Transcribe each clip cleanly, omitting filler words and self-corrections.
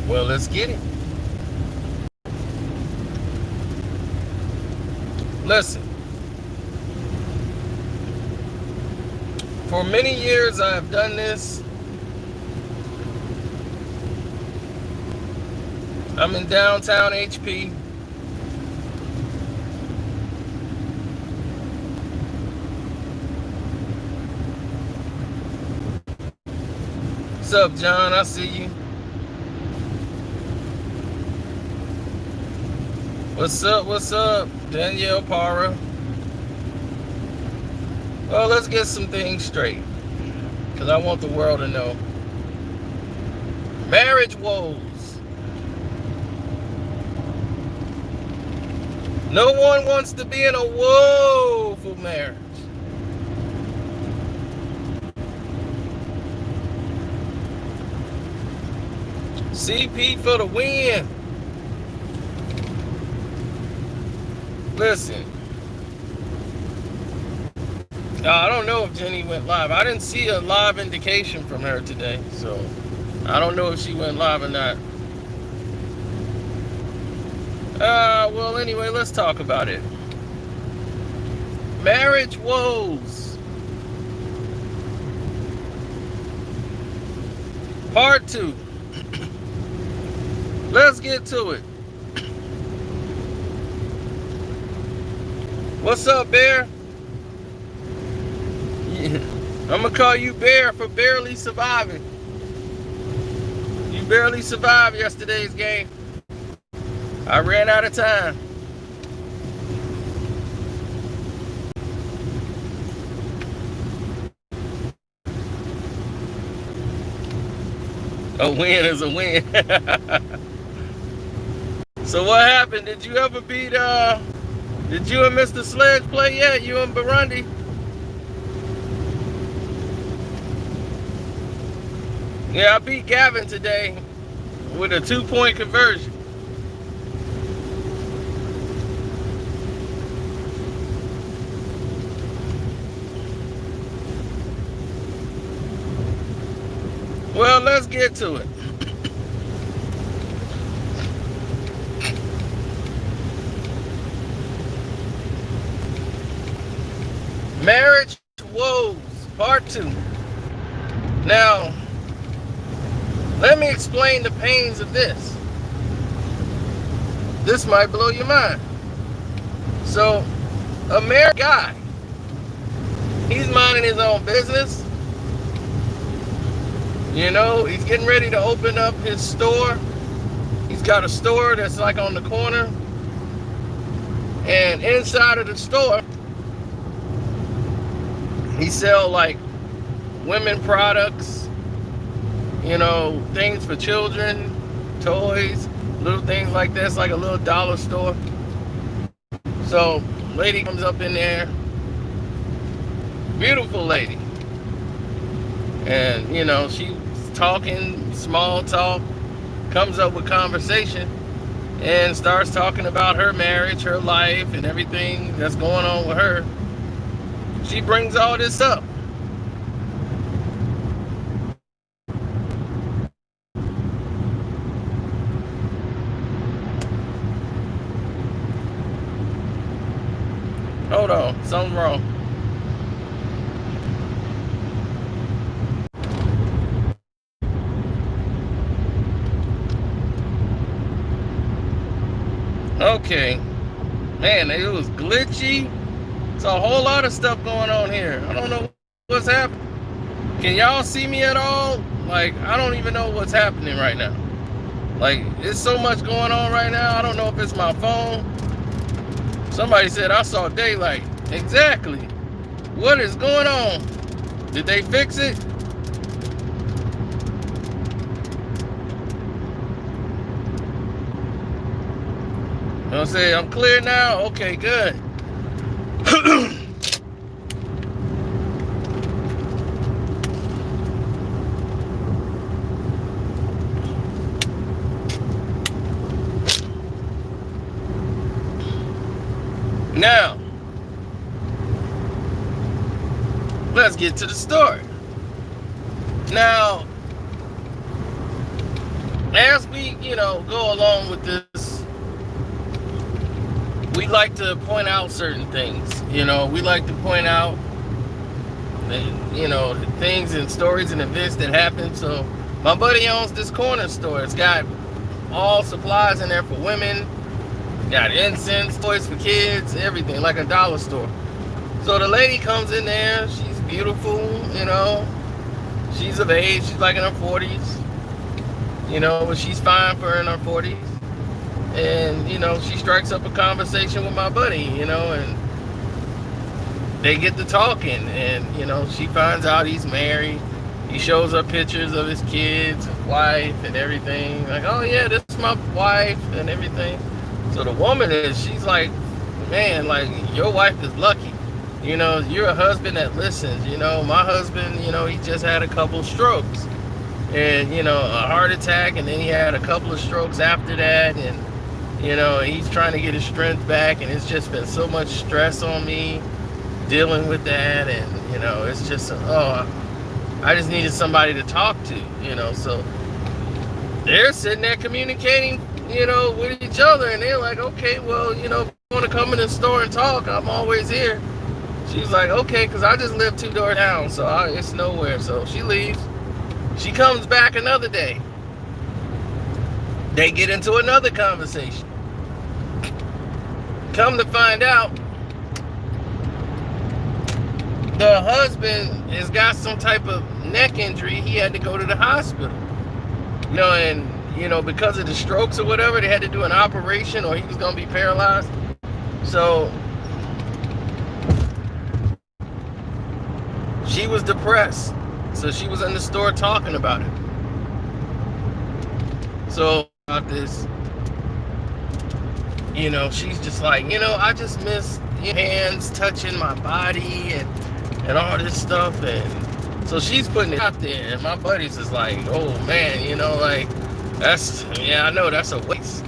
Well, let's get it. Listen, for many years I have done this. I'm in downtown HP. What's up, John? I see you. What's up? What's up, Danielle Para? Well, let's get some things straight, because I want the world to know. Marriage woes. No one wants to be in a woeful marriage. CP for the win. Listen, I don't know if Jenny went live. I didn't see a live indication from her today, so I don't know if she went live or not. Well, anyway, let's talk about it. Marriage woes. Part 2. Let's get to it. What's up, Bear? Yeah. I'm gonna call you Bear for barely surviving. You barely survived yesterday's game. I ran out of time. A win is a win. So what happened? Did you ever beat did you and Mr. Sledge play yet? You and Burundi? Yeah, I beat Gavin today with a 2-point conversion. Well, let's get to it. Marriage woes, part 2. Now, let me explain the pains of this. This might blow your mind. So, a married guy, he's minding his own business. You know, he's getting ready to open up his store. He's got a store that's like on the corner. And inside of the store, he sells like women products, you know, things for children, toys, little things like that. It's like a little dollar store. So, lady comes up in there, beautiful lady. And, you know, she's talking, small talk, comes up with conversation, and starts talking about her marriage, her life, and everything that's going on with her. She brings all this up. Hold on, something wrong. Okay. Man, it was glitchy. It's a whole lot of stuff going on here. I don't know what's happening. Can y'all see me at all? Like, I don't even know what's happening right now. Like, there's so much going on right now. I don't know if it's my phone. Somebody said I saw daylight. Exactly. What is going on? Did they fix it? I'll say I'm clear now. Okay, good. Now, let's get to the story. Now, as we, go along with this, we like to point out certain things. We like to point out, things and stories and events that happen. So my buddy owns this corner store. It's got all supplies in there for women. Got incense, toys for kids, everything, like a dollar store. So the lady comes in there. She's beautiful, She's of age. She's like in her 40s, but she's fine for her in her 40s. And, she strikes up a conversation with my buddy, and they get to talking. And, she finds out he's married. He shows her pictures of his kids, his wife, and everything. Like, oh, yeah, this is my wife and everything. So the woman she's like, man, like, your wife is lucky. You're a husband that listens. My husband, he just had a couple strokes. And, a heart attack, and then he had a couple of strokes after that. And, he's trying to get his strength back, and it's just been so much stress on me dealing with that. And, it's just, I just needed somebody to talk to, so they're sitting there communicating, with each other, and they're like, okay, well, if you want to come in the store and talk, I'm always here. She's like, okay, because I just live 2 doors down, so it's nowhere. So she leaves. She comes back another day. They get into another conversation. Come to find out, the husband has got some type of neck injury. He had to go to the hospital. And, because of the strokes or whatever, they had to do an operation or he was going to be paralyzed. So she was depressed. So she was in the store talking about it. So about this, she's just like, I just miss hands touching my body and all this stuff. And so she's putting it out there. And my buddies is like, oh man, like, I know that's a waste.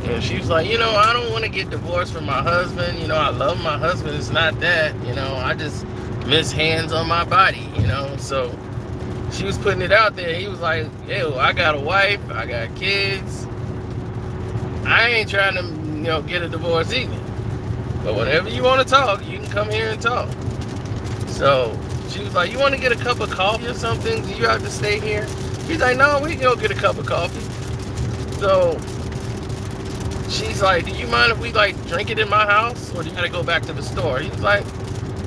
And she's like, I don't want to get divorced from my husband. I love my husband. It's not that, I just miss hands on my body, So she was putting it out there. He was like, yo, I got a wife. I got kids. I ain't trying to, get a divorce either. But whenever you want to talk, you can come here and talk. So she was like, you want to get a cup of coffee or something? Do you have to stay here? He's like, no, we can go get a cup of coffee. So she's like, do you mind if we drink it in my house? Or do you gotta go back to the store? He's like,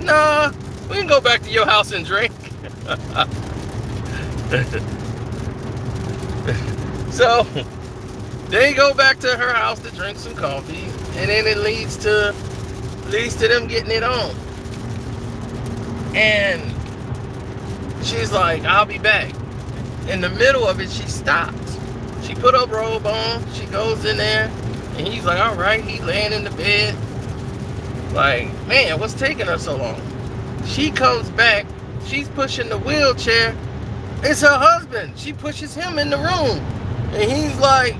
nah, we can go back to your house and drink. So they go back to her house to drink some coffee, and then it leads to them getting it on. And she's like, I'll be back. In the middle of it, she stops. She put her robe on. She goes in there, and he's like, all right. He's laying in the bed. Like, man, what's taking her so long? She comes back. She's pushing the wheelchair. It's her husband. She pushes him in the room. And he's like,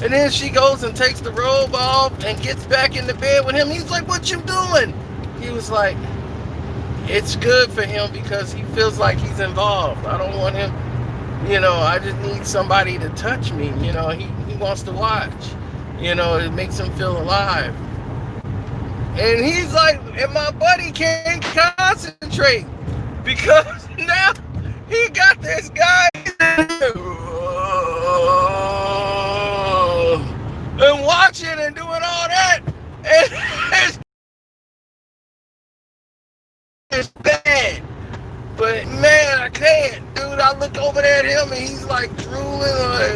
And then she goes and takes the robe off and gets back in the bed with him. He's like, what you doing? He was like, it's good for him because he feels like he's involved. I don't want him, I just need somebody to touch me. He wants to watch. It makes him feel alive. And he's like, and my buddy can't concentrate because now he got this guy and watching and doing all that. And it's bad. But man, I can't, dude. I look over there at him and he's like drooling, like,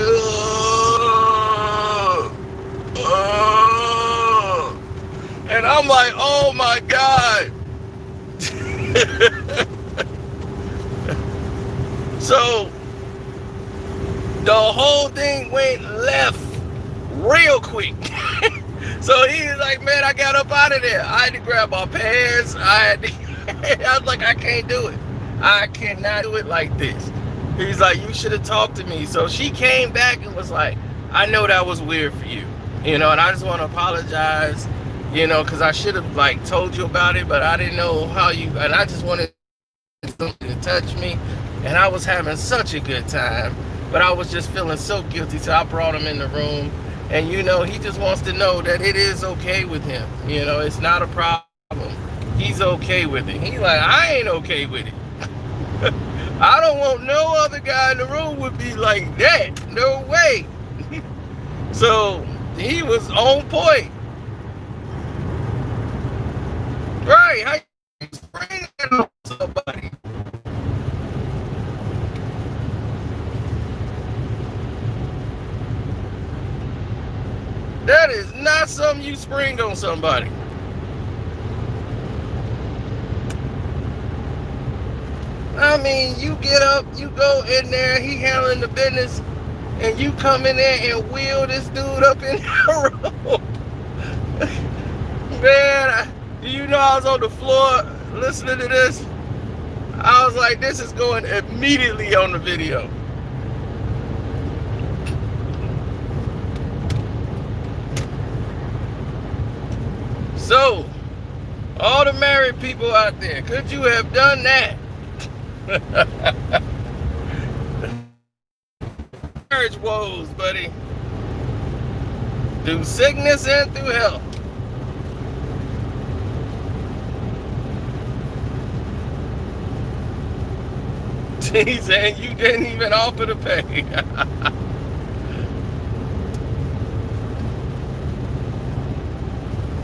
and I'm like, oh my God. So the whole thing went left real quick. So he's like, man, I got up out of there. I had to grab my pants. I was like, I can't do it. I cannot do it like this. He's like, you should have talked to me. So she came back and was like, I know that was weird for you, and I just want to apologize, because I should have told you about it, but I didn't know how you, and I just wanted somebody to touch me, and I was having such a good time, but I was just feeling so guilty, so I brought him in the room, and he just wants to know that it is okay with him. It's not a problem. He's okay with it. He's like, I ain't okay with it. I don't want no other guy in the room would be like that. No way. So he was on point. Right? How you spring that on somebody? That is not something you spring on somebody. I mean, you get up, you go in there, he handling the business, and you come in there and wheel this dude up in the room. Man, I was on the floor listening to this. I was like, this is going immediately on the video. So, all the married people out there, could you have done that? Marriage woes, buddy. Through sickness and through health. He's saying you didn't even offer to pay.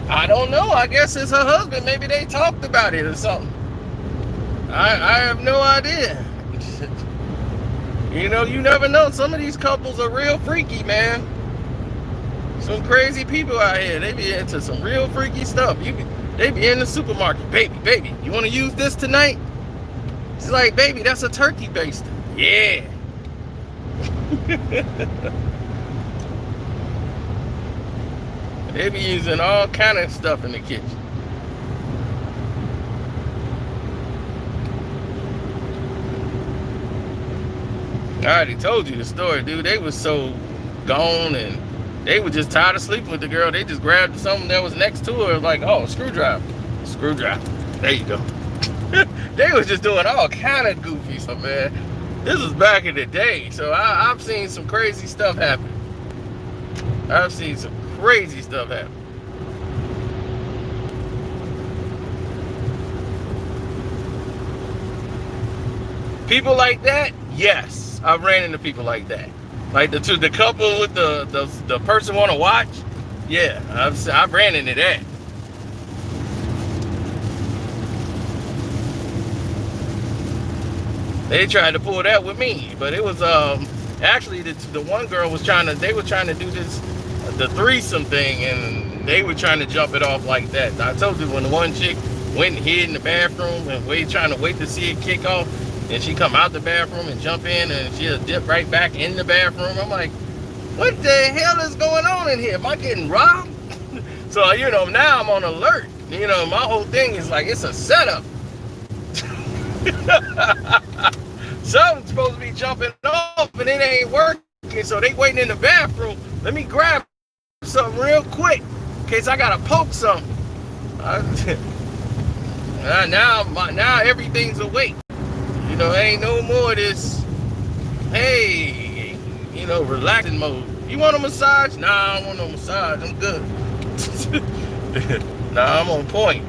I don't know. I guess it's her husband. Maybe they talked about it or something. I have no idea. You never know. Some of these couples are real freaky, man. Some crazy people out here. They be into some real freaky stuff. They be in the supermarket. Baby, you want to use this tonight? She's like, baby, that's a turkey baster. Yeah. They be using all kind of stuff in the kitchen. I already told you the story, dude. They was so gone, and they were just tired of sleeping with the girl. They just grabbed something that was next to her, like, oh, screwdriver. There you go. They was just doing all kind of goofy stuff, man. This was back in the day, so I've seen some crazy stuff happen. People like that, yes, I've ran into people like that. Like the couple with the person want to watch, yeah, I've ran into that. They tried to pull that with me, but it was actually the one girl was they were trying to do the threesome thing, and they were trying to jump it off like that. I told you, when the one chick went and hid in the bathroom and trying to wait to see it kick off, and she come out the bathroom and jump in, and she'll dip right back in the bathroom. I'm like, what the hell is going on in here? Am I getting robbed? So now I'm on alert. My whole thing is like, it's a setup. Something's supposed to be jumping off and it ain't working, so they waiting in the bathroom. Let me grab something real quick in case I gotta poke something. Now everything's awake. Ain't no more of this, hey, relaxing mode. You want a massage? Nah, I don't want no massage. I'm good. Nah, I'm on point.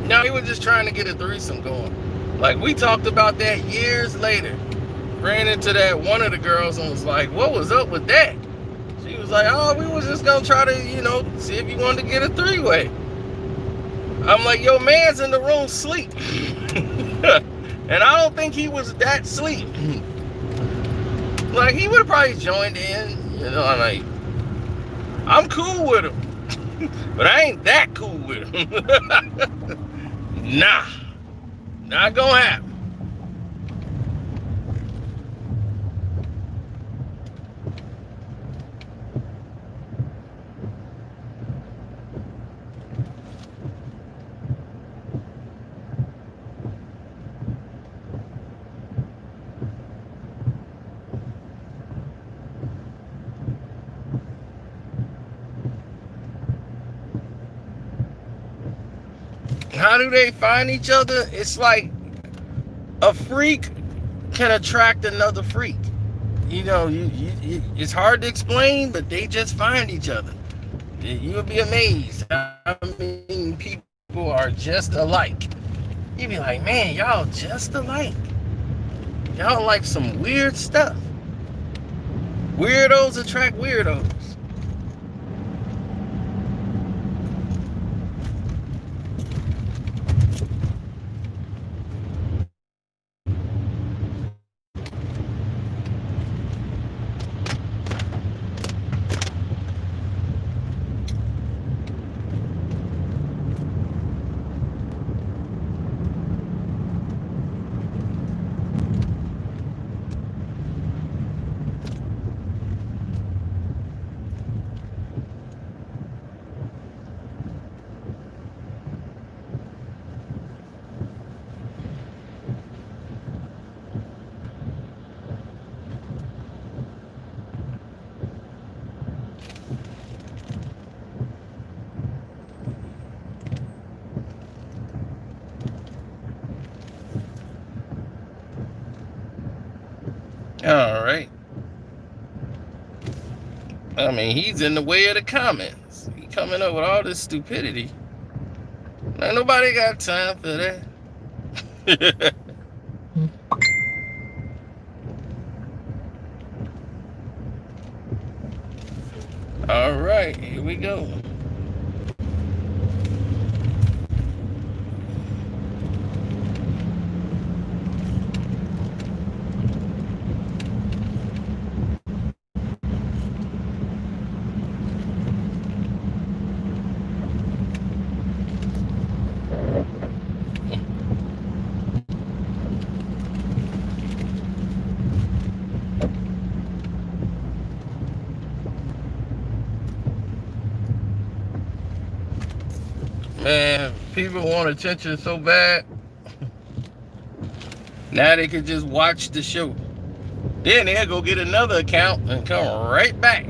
Now he was just trying to get a threesome going. Like, we talked about that years later. Ran into that one of the girls and was like, what was up with that? She was like, oh, we was just gonna try to, see if you wanted to get a three-way. I'm like, your man's in the room sleep. And I don't think he was that sleep. Like, he would have probably joined in, I'm like, I'm cool with him. But I ain't that cool with him. Nah, not gonna happen. How do they find each other? It's like a freak can attract another freak. It's hard to explain, but they just find each other. You'll be amazed. I mean, people are just alike. You'd be like, man, y'all just alike. Y'all like some weird stuff. Weirdos attract weirdos. All right. I mean, he's in the way of the comments. He coming up with all this stupidity. Ain't nobody got time for that. All right, here we go. Man, people want attention so bad. Now they can just watch the show. Then they'll go get another account and come right back.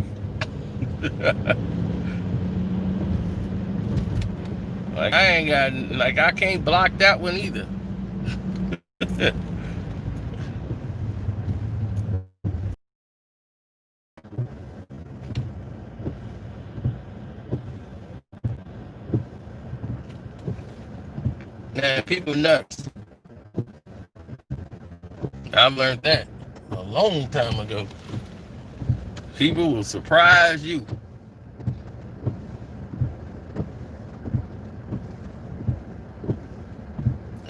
I can't block that one either. Man, people nuts. I learned that a long time ago. People will surprise you.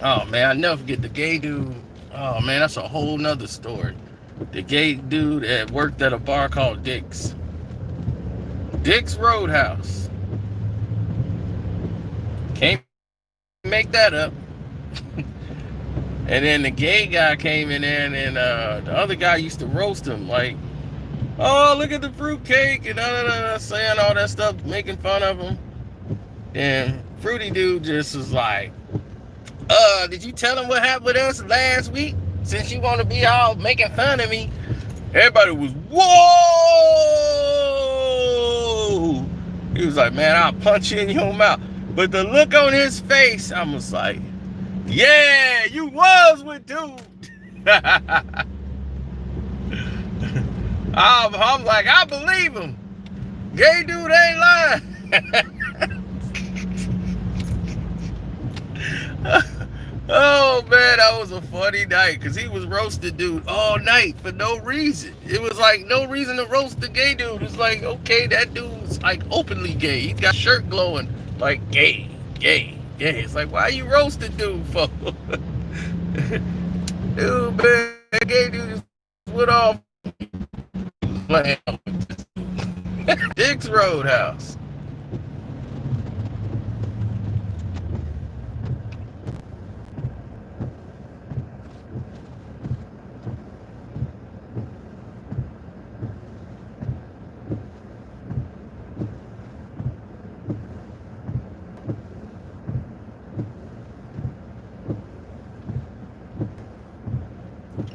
Oh man, I never forget the gay dude. Oh man, that's a whole nother story. The gay dude that worked at a bar called Dick's Roadhouse. Can't make that up. And then the gay guy came in there, and then the other guy used to roast him, like, oh, look at the fruitcake, and saying all that stuff, making fun of him. And Fruity Dude just was like, did you tell him what happened with us last week? Since you want to be all making fun of me. Everybody was, whoa! He was like, man, I'll punch you in your mouth. But the look on his face, I was like, yeah, you was with dude. I'm like, I believe him. Gay dude ain't lying. Oh man, that was a funny night because he was roasting dude all night for no reason. It was like no reason to roast the gay dude. It's like, okay, that dude's like openly gay. He's got shirt glowing like gay. It's like, why you roasting dude for? Dude, man, that gay dude just went off playing Dick's Roadhouse.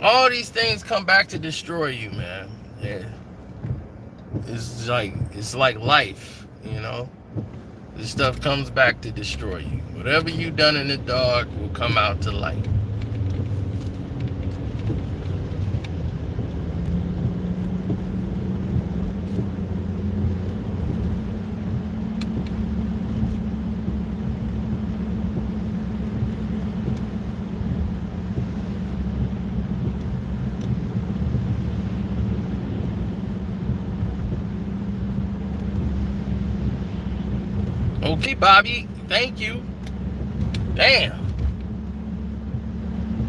All these things come back to destroy you, man. Yeah. It's like life, you know. This stuff comes back to destroy you. Whatever you done in the dark will come out to light. Okay, Bobby. Thank you. Damn.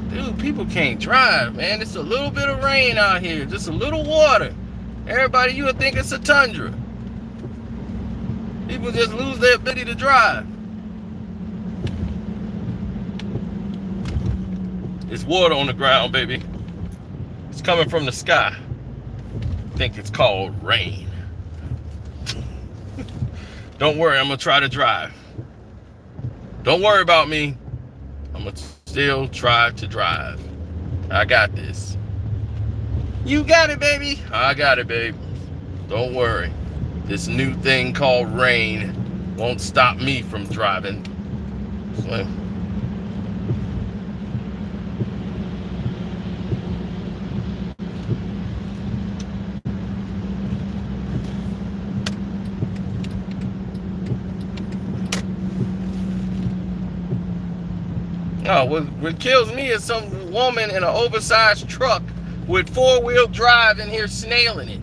Dude, people can't drive, man. It's a little bit of rain out here. Just a little water. Everybody, you would think it's a tundra. People just lose their ability to drive. It's water on the ground, baby. It's coming from the sky. I think it's called rain. Don't worry, I'm gonna try to drive. Don't worry about me. I'm gonna still try to drive. I got this. You got it, baby. I got it, babe. Don't worry. This new thing called rain won't stop me from driving. So, no, what kills me is some woman in an oversized truck with four-wheel drive in here snailing it.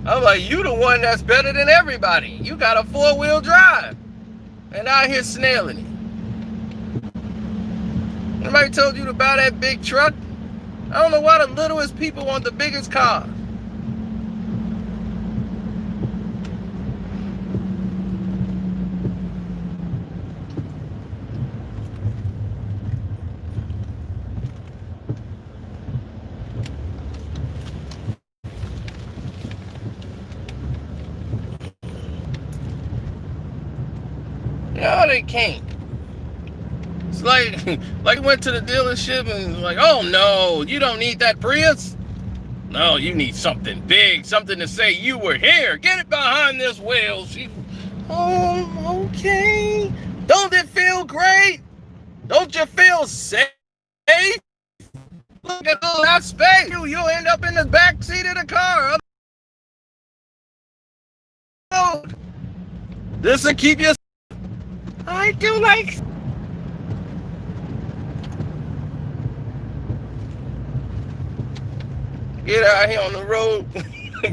I'm like, you the one that's better than everybody. You got a four-wheel drive and out here snailing it. Nobody told you to buy that big truck? I don't know why the littlest people want the biggest car. No, they can't. It's like we went to the dealership and like, oh no, you don't need that Prius. No, you need something big, something to say you were here. Get it behind this wheel. Oh, okay. Don't it feel great? Don't you feel safe? Look at all that space. You'll end up in the back seat of the car. This will keep you. I do like. Get out here on the road,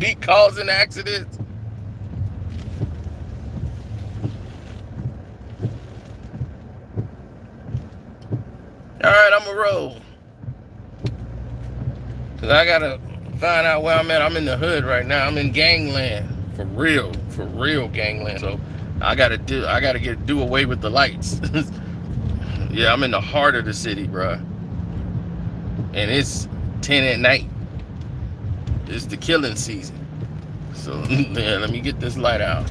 be causing accidents. All right, I'm gonna roll. Cause I gotta find out where I'm at. I'm in the hood right now. I'm in gangland, for real gangland. So I gotta do away with the lights. Yeah, I'm in the heart of the city, bro. And it's 10 at night. It's the killing season. So yeah, let me get this light out.